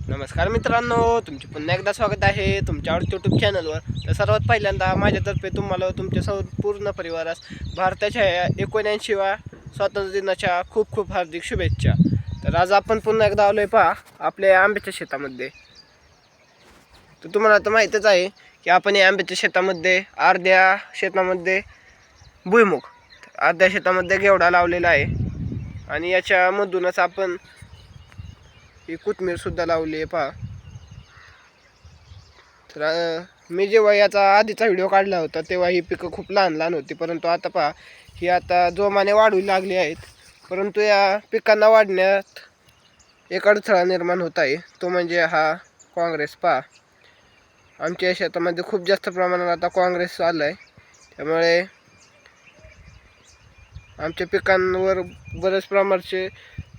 नमस्कार मित्रांनो, तुमचे पुन्हा एकदा स्वागत आहे तुमच्या आवडत्या यूट्यूब चॅनलवर. तर सर्वात पहिल्यांदा माझ्यातर्फे तुम्हाला तुमच्या संपूर्ण परिवारास भारताच्या 79व्या स्वातंत्र्य दिनाच्या खूप खूप हार्दिक शुभेच्छा. तर आज आपण पुन्हा एकदा आलोय पहा आपल्या आंब्याच्या शेतामध्ये. तर तुम्हाला तर माहीतच आहे की आपण या आंब्याच्या शेतामध्ये अर्ध्या शेतामध्ये भुईमुग, अर्ध्या शेतामध्ये घेवडा लावलेला आहे आणि याच्यामधूनच आपण ही कोथिंबीर सुद्धा लावली आहे पहा. तर मी जेव्हा याचा आधीचा व्हिडिओ काढला होता तेव्हा ही पिकं खूप लहान लहान होती, परंतु आता पहा ही आता जोमाने वाढू लागली आहेत. परंतु या पिकांना वाढण्यात एक अडथळा निर्माण होत आहे, तो म्हणजे हा काँग्रेस. पहा आमच्या शेतामध्ये खूप जास्त प्रमाणात आता काँग्रेस आलं आहे, त्यामुळे आमच्या पिकांवर बरेच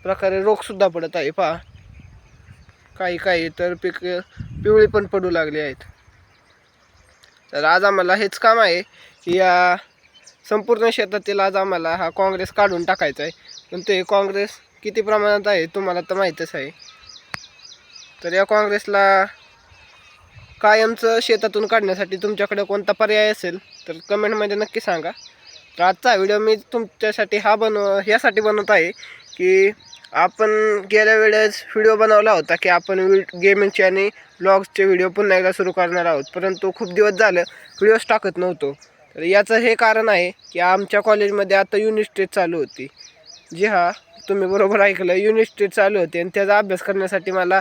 प्रकारे रोगसुद्धा पडत आहे. पहा काही तर पिवळी पण पडू लागली आहेत. तर आज आम्हाला हेच काम आहे की या संपूर्ण शेतातील आज आम्हाला हा काँग्रेस काढून टाकायचा आहे. पण ते काँग्रेस किती प्रमाणात आहे तुम्हाला तर माहीतच आहे. तर या काँग्रेसला कायमचं शेतातून काढण्यासाठी तुमच्याकडे कोणता पर्याय असेल तर कमेंटमध्ये नक्की सांगा. तर आजचा व्हिडिओ मी तुमच्यासाठी ह्यासाठी बनवत आहे की आपण गेल्या वेळेस व्हिडिओ बनवला होता की आपण गेमिंगचे आणि ब्लॉग्सचे व्हिडिओ पुन्हा एकदा सुरू करणार आहोत, परंतु खूप दिवस झालं व्हिडिओज टाकत नव्हतो. तर याचं हे कारण आहे की आमच्या कॉलेजमध्ये आता युनिट टेस्ट चालू होती. जी हा तुम्ही बरोबर ऐकलं, युनिट टेस्ट चालू होते आणि त्याचा अभ्यास करण्यासाठी मला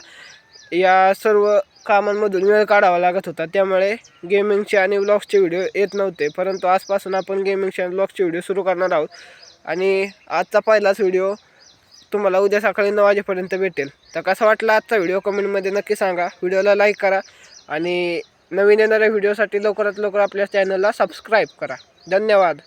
या सर्व कामांमधून वेळ काढावा लागत होता. त्यामुळे गेमिंगचे आणि व्लॉग्सचे व्हिडिओ येत नव्हते, परंतु आजपासून आपण गेमिंगचे आणि व्लॉग्सचे व्हिडिओ सुरू करणार आहोत. आणि आजचा पहिलाच व्हिडिओ तुम्हाला उद्या सकाळी 9 वाजेपर्यंत भेटेल. तर कसा वाटला आजचा व्हिडिओ कमेंटमध्ये नक्की सांगा. व्हिडिओला लाईक करा आणि नवीन येणाऱ्या व्हिडिओसाठी लवकरात लवकर आपल्या चॅनलला सबस्क्राईब करा. धन्यवाद.